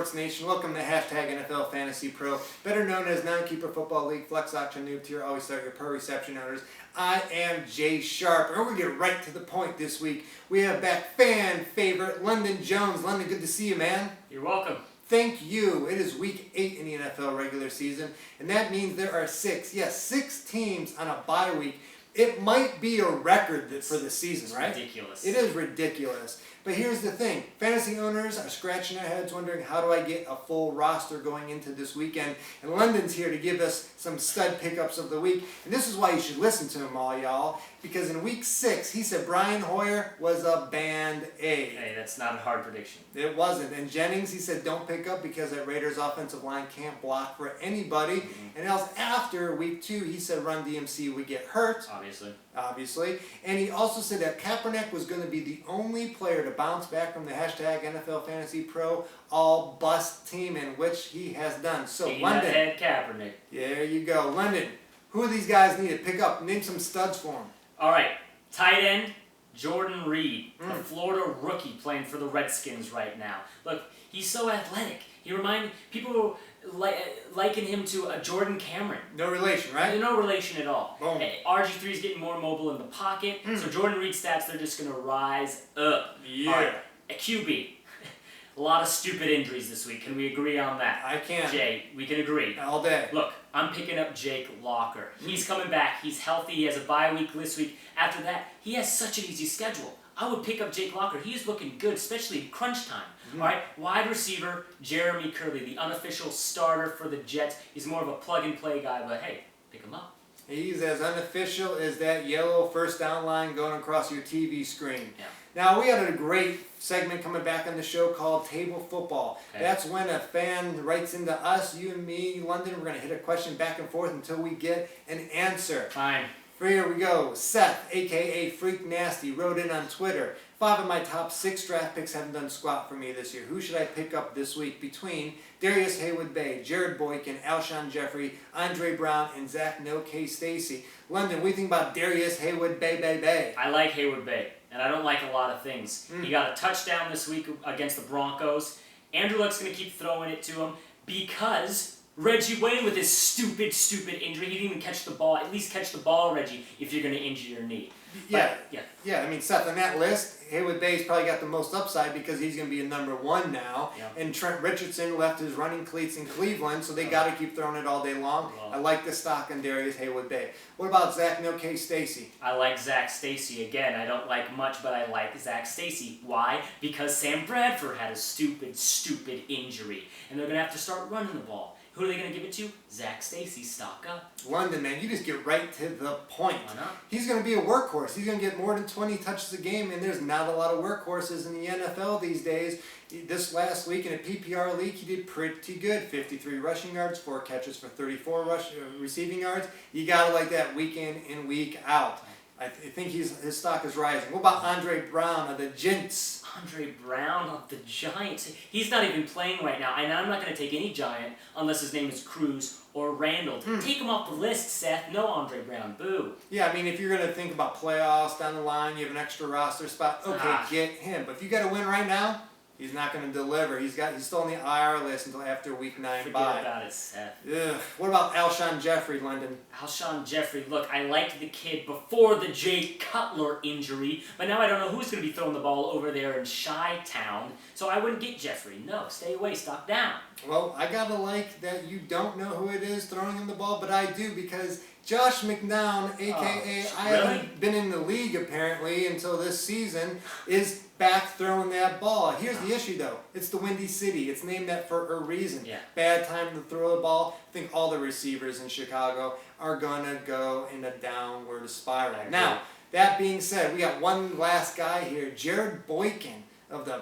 Sports Nation? Welcome to #NFL Fantasy Pro, better known as Nine-Keeper Football League Flex Auction Noob Tier. Always start your per reception owners. I am Jay Sharp, and we're going to get right to the point this week. We have back fan favorite London Jones. London, good to see you, man. You're welcome. Thank you. It is week 8 in the NFL regular season, and that means there are six teams on a bye week. It might be a record for the season, right? Ridiculous. It is ridiculous. But here's the thing. Fantasy owners are scratching their heads wondering, how do I get a full roster going into this weekend? And London's here to give us some stud pickups of the week. And this is why you should listen to him, all y'all. Because in week 6, he said Brian Hoyer was a Band-Aid. Hey, that's not a hard prediction. It wasn't. And Jennings, he said, don't pick up because that Raiders offensive line can't block for anybody. Mm-hmm. And else after week 2, he said Run DMC would get hurt. Obviously. And he also said that Kaepernick was going to be the only player to bounce back from the #NFL Fantasy Pro all bust team, in which he has done. So London. Head Kaepernick. There you go. London, who are these guys need to pick up? Name some studs for him. All right. Tight end, Jordan Reed, the Florida rookie playing for the Redskins right now. Look, he's so athletic. He reminded people liken him to a Jordan Cameron. No relation, right? No relation at all. Boom. RG3 is getting more mobile in the pocket, so Jordan Reed stats, they're just going to rise up. Yeah. All right. At QB, a lot of stupid injuries this week. Can we agree on that? I can. Jay, we can agree. All day. Look, I'm picking up Jake Locker. He's coming back. He's healthy. He has a bye week this week. After that, he has such an easy schedule. I would pick up Jake Locker. He's looking good, especially in crunch time. All right, wide receiver, Jeremy Curley, the unofficial starter for the Jets. He's more of a plug-and-play guy, but hey, pick him up. He's as unofficial as that yellow first down line going across your TV screen. Yeah. Now, we had a great segment coming back on the show called Table Football. Okay. That's when a fan writes into us, you and me, London. We're going to hit a question back and forth until we get an answer. Fine. Here we go. Seth, a.k.a. Freak Nasty, wrote in on Twitter. 5 of my top 6 draft picks haven't done squat for me this year. Who should I pick up this week between Darius Haywood-Bay, Jared Boykin, Alshon Jeffrey, Andre Brown, and Zach No K. Stacy? London, what do you think about Darius Haywood-Bay? I like Haywood-Bay, and I don't like a lot of things. He got a touchdown this week against the Broncos. Andrew Luck's going to keep throwing it to him because Reggie Wayne, with his stupid injury, he didn't even catch the ball. At least catch the ball, Reggie, if you're going to injure your knee. Yeah. I mean, Seth, on that list, Haywood-Bay's probably got the most upside because he's going to be a number 1 now. Yeah. And Trent Richardson left his running cleats in Cleveland, so they got to keep throwing it all day long. I like the stock on Darius Haywood-Bay. What about Zach No K. Stacy? I like Zach Stacy. Again, I don't like much, but I like Zach Stacy. Why? Because Sam Bradford had a stupid injury, and they're going to have to start running the ball. Who are they going to give it to? Zach Stacy, stock up. London, man, you just get right to the point. Why not? He's going to be a workhorse. He's going to get more than 20 touches a game, and there's not a lot of workhorses in the NFL these days. This last week in a PPR league, he did pretty good. 53 rushing yards, 4 catches for 34 receiving yards. You got to like that week in and week out. I think his stock is rising. What about Andre Brown of the Giants? Andre Brown of the Giants. He's not even playing right now. And I'm not going to take any Giant unless his name is Cruz or Randall. Take him off the list, Seth. No Andre Brown. Boo. Yeah, I mean, if you're going to think about playoffs down the line, you have an extra roster spot, okay, get him. But if you got to win right now, he's not going to deliver. He's still on the IR list until after week 9 Forget bye. about it, Seth. Ugh. What about Alshon Jeffrey, London? Alshon Jeffrey, look, I liked the kid before the Jay Cutler injury, but now I don't know who's going to be throwing the ball over there in Chi-Town, so I wouldn't get Jeffrey. No, stay away, stock down. Well, I got to like that you don't know who it is throwing him the ball, but I do because Josh McDown, a.k.a. I haven't been in the league apparently until this season, is back throwing that ball. Here's the issue though. It's the Windy City. It's named that for a reason. Yeah. Bad time to throw the ball. I think all the receivers in Chicago are going to go in a downward spiral. Now, that being said, we got one last guy here, Jared Boykin of the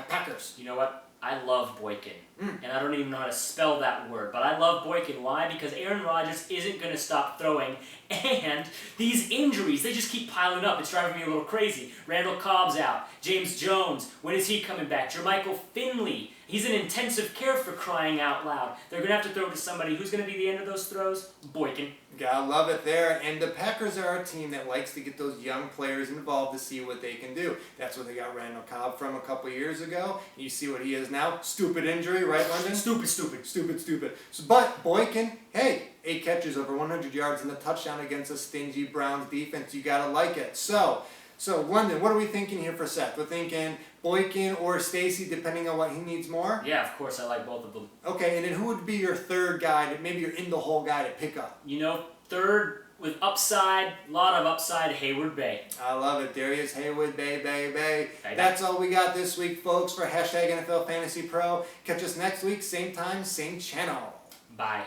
Packers. You know what? I love Boykin. And I don't even know how to spell that word, but I love Boykin. Why? Because Aaron Rodgers isn't going to stop throwing, and these injuries, they just keep piling up. It's driving me a little crazy. Randall Cobb's out. James Jones, when is he coming back? Jermichael Finley. He's in intensive care for crying out loud. They're going to have to throw to somebody. Who's going to be the end of those throws? Boykin. Gotta love it there. And the Packers are a team that likes to get those young players involved to see what they can do. That's what they got Randall Cobb from a couple years ago. You see what he is now. Stupid injury, right, London? Stupid. But Boykin, hey, 8 catches, over 100 yards, and a touchdown against a stingy Browns defense. You gotta like it. So London, what are we thinking here for Seth? We're thinking Boykin or Stacy, depending on what he needs more? Yeah, of course, I like both of them. Okay, and then who would be your third guy, maybe your in-the-hole guy to pick up? You know, third with upside, a lot of upside, Hayward Bay. I love it. There he is, Haywood, Bay. Bye. That's all we got this week, folks, for #NFL Fantasy Pro. Catch us next week, same time, same channel. Bye.